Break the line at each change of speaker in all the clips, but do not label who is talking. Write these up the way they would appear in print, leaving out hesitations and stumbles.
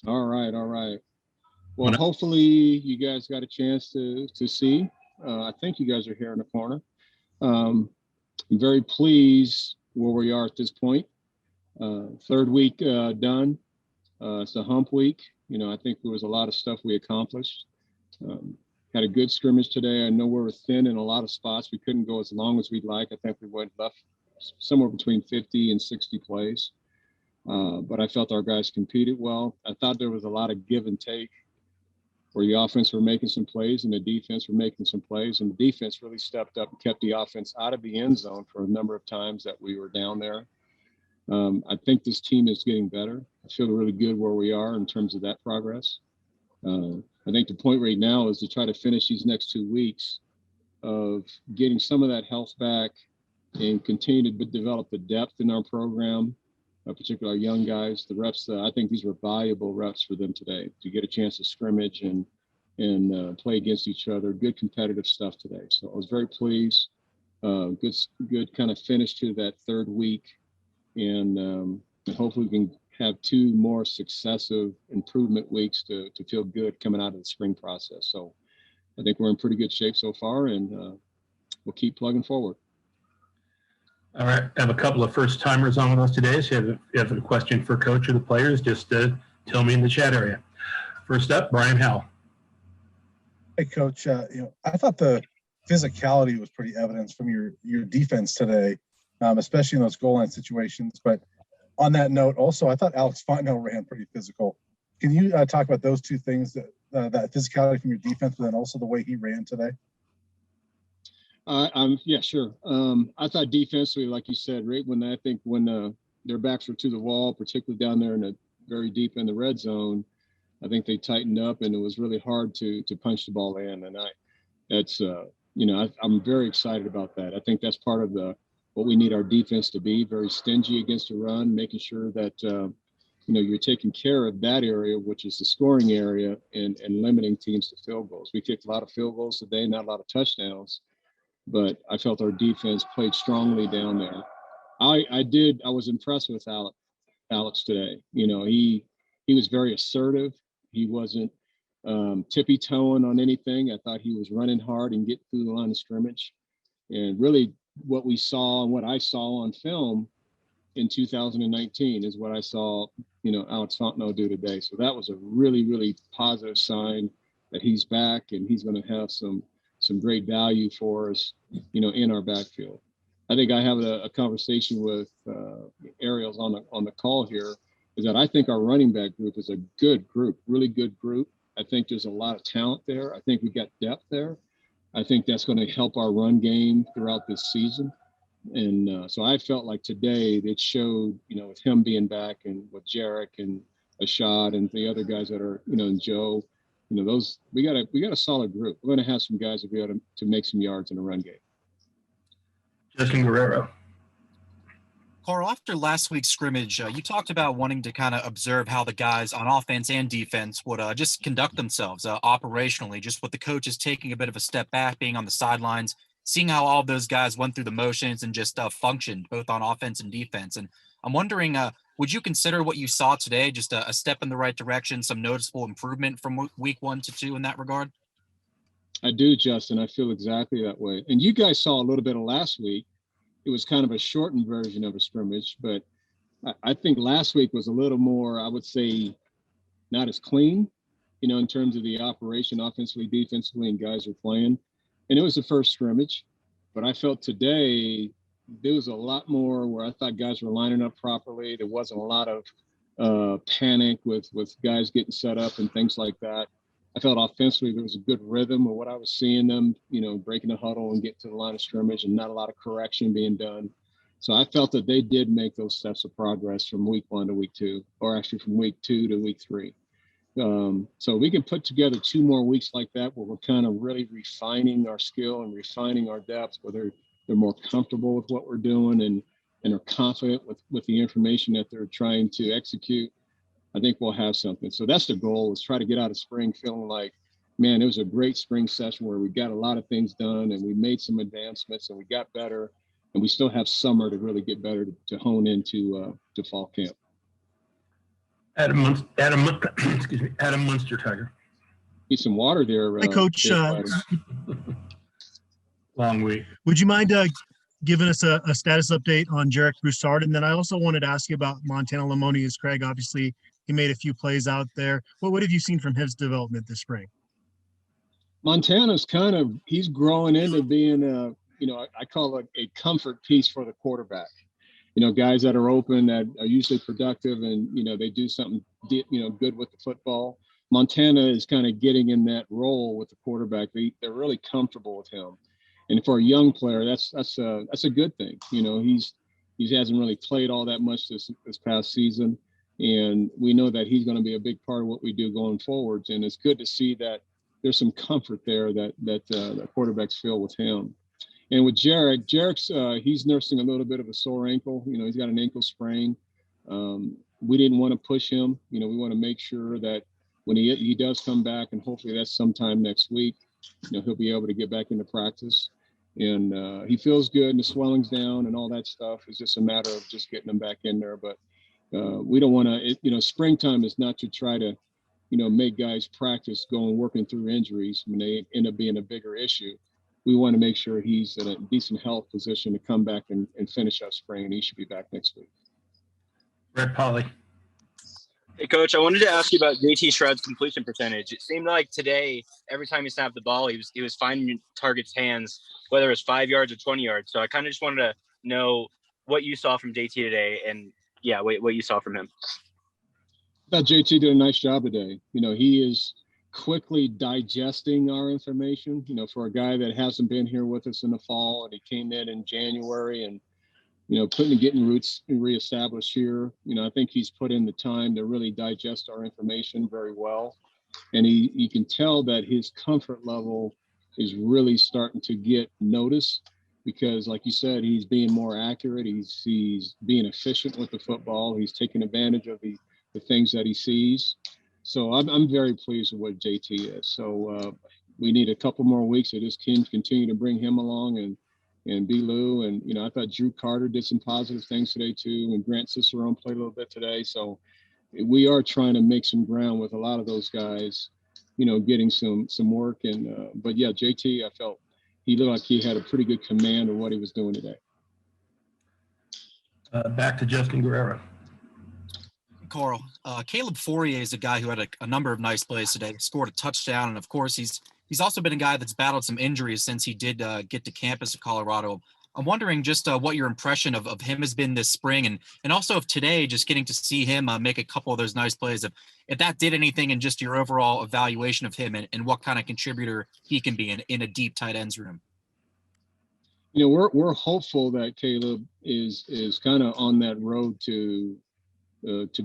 All right, all right. Well,
When
hopefully you guys got a chance to see. I think you guys are here in the corner. Um, I'm very pleased where we are at this point. Third week done. It's a hump week. I think there was a lot of stuff we accomplished. Um, had a good scrimmage today. I know we were thin in a lot of spots. We couldn't go as long as we'd like. I think we went left somewhere between 50 and 60 plays. But I felt our guys competed well. I thought there was a lot of give and take where the offense were making some plays and the defense were making some plays. And the defense really stepped up and kept the offense out of the end zone for a number of times that we were down there. I think this team is getting better. I feel really good where we are in terms of that progress. I think the point right now is to try to finish these next 2 weeks of getting some of that health back and continue to develop the depth in our program, particularly our young guys. The reps, I think these were valuable reps for them today to get a chance to scrimmage and play against each other. Good competitive stuff today. So I was very pleased. Good kind of finish to that third week, and hopefully we can have two more successive improvement weeks to feel good coming out of the spring process. So I think we're in pretty good shape so far, and we'll keep plugging forward.
All right, I have a couple of first timers on with us today. So if you have a question for Coach or the players, just tell me in the chat area. First up, Brian Howell.
Hey, Coach. I thought the physicality was pretty evident from your defense today, especially in those goal line situations. But on that note, also, I thought Alex Fontenot ran pretty physical. Can you talk about those two things, that physicality from your defense, but then also the way he ran today?
Yeah, sure. I thought defensively, like you said, right when their backs were to the wall, particularly down there in the very deep in the red zone, I think they tightened up, and it was really hard to punch the ball in. And I'm very excited about that. I think that's part of what we need our defense to be: very stingy against the run, making sure that you're taking care of that area, which is the scoring area, and limiting teams to field goals. We kicked a lot of field goals today, not a lot of touchdowns, but I felt our defense played strongly down there. I was impressed with Alex today. He was very assertive. He wasn't tippy-toeing on anything. I thought he was running hard and getting through the line of scrimmage. And really what we saw and what I saw on film in 2019 is what I saw, Alex Fontenot do today. So that was a really, really positive sign that he's back and he's going to have some great value for us, in our backfield. I think I have a conversation with Ariel's on the call here, is that I think our running back group is a good group, really good group. I think there's a lot of talent there. I think we got depth there. I think that's going to help our run game throughout this season. And so I felt like today it showed, with him being back and with Jarek and Ashad and the other guys that are, and Joe, those we got a solid group. We're going to have some guys that be able to make some yards in the run game.
Justin Guerrero.
Karl, after last week's scrimmage, you talked about wanting to kind of observe how the guys on offense and defense would just conduct themselves operationally, just with the coaches taking a bit of a step back, being on the sidelines, seeing how all those guys went through the motions and just functioned both on offense and defense. And I'm wondering, would you consider what you saw today just a step in the right direction, some noticeable improvement from week 1 to 2 in that regard?
I do, Justin. I feel exactly that way. And you guys saw a little bit of last week. It was kind of a shortened version of a scrimmage, but I think last week was a little more, I would say, not as clean, in terms of the operation offensively, defensively, and guys were playing. And it was the first scrimmage, but I felt today there was a lot more where I thought guys were lining up properly. There wasn't a lot of panic with guys getting set up and things like that. I felt offensively there was a good rhythm of what I was seeing them, breaking the huddle and getting to the line of scrimmage and not a lot of correction being done. So I felt that they did make those steps of progress from week 1 to week 2, or actually from week 2 to week 3. So we can put together 2 more weeks like that where we're kind of really refining our skill and refining our depth, where they're more comfortable with what we're doing and are confident with the information that they're trying to execute. I think we'll have something. So that's the goal, is try to get out of spring feeling like, man, it was a great spring session where we got a lot of things done and we made some advancements and we got better, and we still have summer to really get better to hone into to fall camp.
Excuse me, Adam Munster, Tiger.
Need some water there.
Hi, Coach.
Long week.
Would you mind giving us a status update on Jarek Broussard? And then I also wanted to ask you about Montana Lamonius Craig. Obviously, he made a few plays out there. What have you seen from his development this spring?
Montana's he's growing into being I call it a comfort piece for the quarterback. Guys that are open, that are usually productive, and they do something good with the football. Montana is kind of getting in that role with the quarterback. They're really comfortable with him, and for a young player, that's a good thing. He hasn't really played all that much this past season, and we know that he's going to be a big part of what we do going forwards. And it's good to see that there's some comfort there that the quarterbacks feel with him. And with Jarek's he's nursing a little bit of a sore ankle. He's got an ankle sprain. We didn't want to push him. We want to make sure that when he does come back, and hopefully that's sometime next week, he'll be able to get back into practice. And he feels good, and the swelling's down and all that stuff. It's just a matter of just getting him back in there. But we don't want to, springtime is not to try to, make guys practice working through injuries when they end up being a bigger issue. We want to make sure he's in a decent health position to come back and finish up spring, and he should be back next week.
Brett Polly.
Hey, Coach, I wanted to ask you about JT Shroud's completion percentage. It seemed like today, every time he snapped the ball, he was finding target's hands, whether it was 5 yards or 20 yards. So I kind of just wanted to know what you saw from JT today, and what you saw from him.
I thought JT did a nice job today. He is quickly digesting our information, for a guy that hasn't been here with us in the fall, and he came in January, and getting roots reestablished here. I think he's put in the time to really digest our information very well, and you can tell that his comfort level is really starting to get noticed, because like you said, he's being more accurate, he's being efficient with the football, he's taking advantage of the things that he sees. So I'm very pleased with what JT is. So we need a couple more weeks of this team continue to bring him along, and B-Lou. And, I thought Drew Carter did some positive things today too. And Grant Cicerone played a little bit today. So we are trying to make some ground with a lot of those guys, getting some work. And, but yeah, JT, I felt he looked like he had a pretty good command of what he was doing today.
Back to Justin Guerrero.
Karl, Caleb Fourier is a guy who had a number of nice plays today, scored a touchdown, and of course he's also been a guy that's battled some injuries since he did get to campus at Colorado. I'm wondering just what your impression of him has been this spring, and also of today, just getting to see him make a couple of those nice plays, if that did anything in just your overall evaluation of him, and what kind of contributor he can be in a deep tight ends room.
We're hopeful that Caleb is kind of on that road to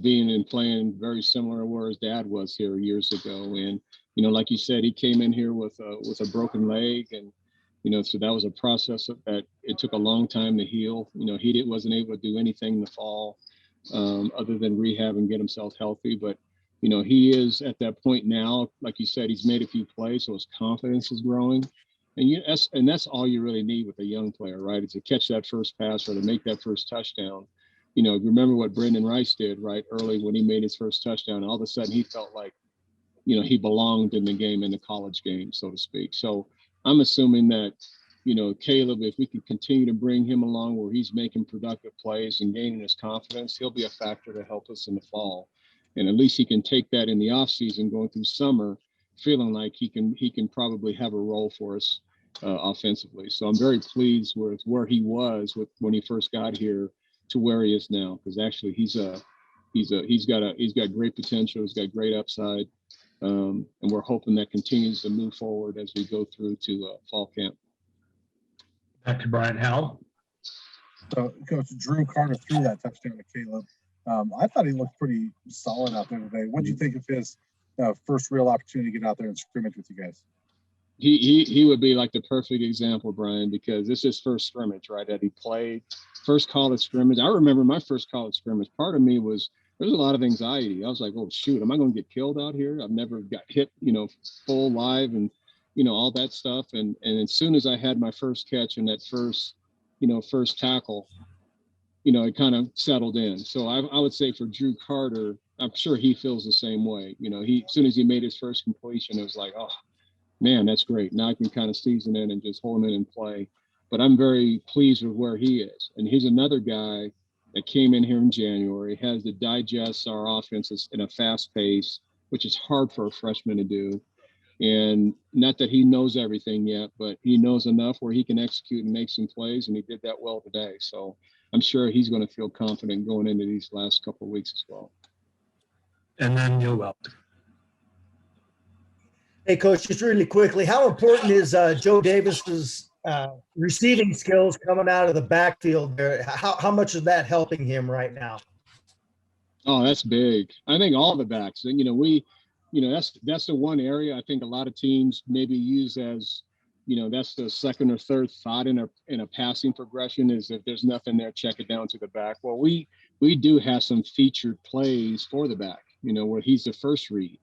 being and playing very similar to where his dad was here years ago. And, like you said, he came in here with a broken leg, and, so that was a process that it took a long time to heal. He wasn't able to do anything in the fall other than rehab and get himself healthy. But, he is at that point now, like you said, he's made a few plays, so his confidence is growing. And that's all you really need with a young player, right? Is to catch that first pass or to make that first touchdown. Remember what Brendan Rice did, right, early when he made his first touchdown. All of a sudden, he felt like, he belonged in the game, in the college game, so to speak. So I'm assuming that, Caleb, if we can continue to bring him along where he's making productive plays and gaining his confidence, he'll be a factor to help us in the fall. And at least he can take that in the offseason, going through summer, feeling like he can probably have a role for us offensively. So I'm very pleased with where he was when he first got here to where he is now, because actually he's got great potential, he's got great upside, and we're hoping that continues to move forward as we go through to fall camp.
Back to Brian Howell.
So Coach Drew Carter threw that touchdown to Caleb. I thought he looked pretty solid out there today. What do you think of his first real opportunity to get out there and scrimmage with you guys?
He would be like the perfect example, Brian, because this is first scrimmage, right, that he played. First college scrimmage. I remember my first college scrimmage. Part of me there's a lot of anxiety. I was like, oh, shoot, am I going to get killed out here? I've never got hit, full live and, all that stuff. And as soon as I had my first catch and that first tackle, it kind of settled in. So I would say for Drew Carter, I'm sure he feels the same way. You know, as soon as he made his first completion, it was like, oh man, that's great. Now I can kind of season in and just hold him in and play. But I'm very pleased with where he is. And he's another guy that came in here in January, has to digest our offenses in a fast pace, which is hard for a freshman to do. And not that he knows everything yet, but he knows enough where he can execute and make some plays, and he did that well today. So I'm sure he's going to feel confident going into these last couple of weeks as well.
And then Neil Welt.
Hey, Coach, just really quickly, how important is Joe Davis's receiving skills coming out of the backfield there? How much is that helping him right now?
Oh, that's big. I think all the backs, you know, that's the one area I think a lot of teams maybe use as, you know, that's the second or third thought in a passing progression is if there's nothing there, check it down to the back. Well, we do have some featured plays for the back, you know, where he's the first read.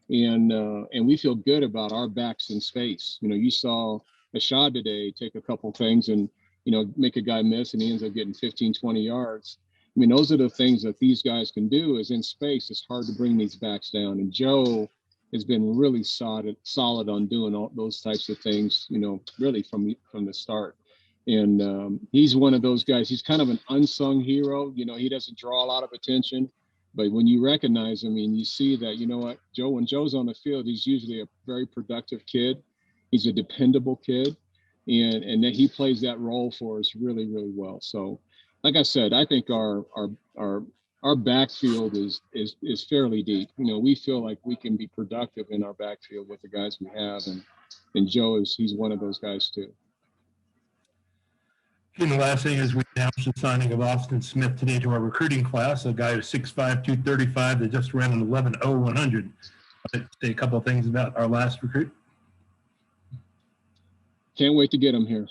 And we feel good about our backs in space. You know, you saw Shroud today take a couple things and, you know, make a guy miss and he ends up getting 15, 20 yards. I mean, those are the things that these guys can do is in space. It's hard to bring these backs down. And Joe has been really solid on doing all those types of things, you know, really from the start. And he's one of those guys. He's kind of an unsung hero. You know, he doesn't draw a lot of attention. But when you recognize him and you see that, you know what, when Joe's on the field, he's usually a very productive kid. He's a dependable kid. And that he plays that role for us really, really well. So, like I said, I think our backfield is fairly deep. You know, we feel like we can be productive in our backfield with the guys we have. And Joe he's one of those guys too.
And the last thing is we announced the signing of Austin Smith today to our recruiting class, a guy who's 6'5", 235 that just ran an 11.0100. Say a couple of things about our last recruit.
Can't wait to get him here.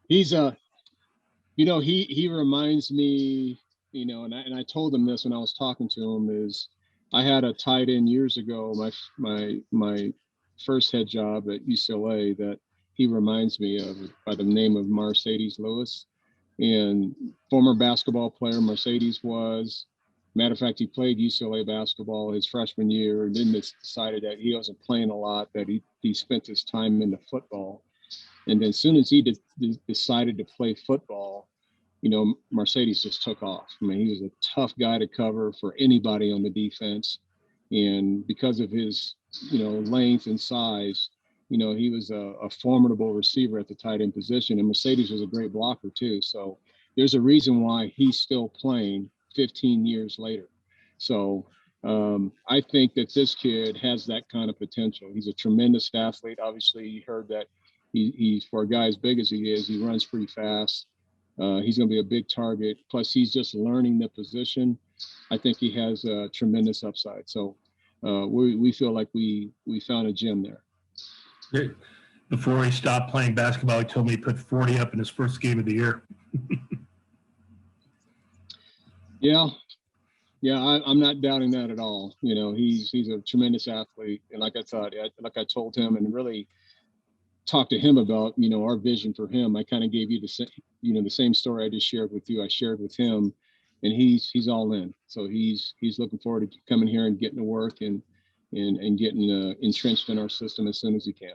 He's you know, he reminds me, you know, and I told him this when I was talking to him is I had a tight end years ago, my first head job at UCLA that he reminds me of by the name of Mercedes Lewis, and former basketball player Mercedes was. Matter of fact, he played UCLA basketball his freshman year and then decided that he wasn't playing a lot, that he spent his time into football. And then as soon as he decided to play football, you know, Mercedes just took off. I mean, he was a tough guy to cover for anybody on the defense. And because of his, you know, length and size, you know, he was a formidable receiver at the tight end position. And Mercedes was a great blocker too. So there's a reason why he's still playing 15 years later. So I think that this kid has that kind of potential. He's a tremendous athlete. Obviously, you heard that he's for a guy as big as he is, he runs pretty fast. He's going to be a big target. Plus, he's just learning the position. I think he has a tremendous upside. So we feel like we found a gem there.
Before he stopped playing basketball, he told me he put 40 up in his first game of the year.
Yeah, I'm not doubting that at all. You know, he's a tremendous athlete, and like I told him, and really talked to him about, you know, our vision for him. I kind of gave you the same story I just shared with you. I shared with him, and he's all in. So he's looking forward to coming here and getting to work and getting entrenched in our system as soon as he can.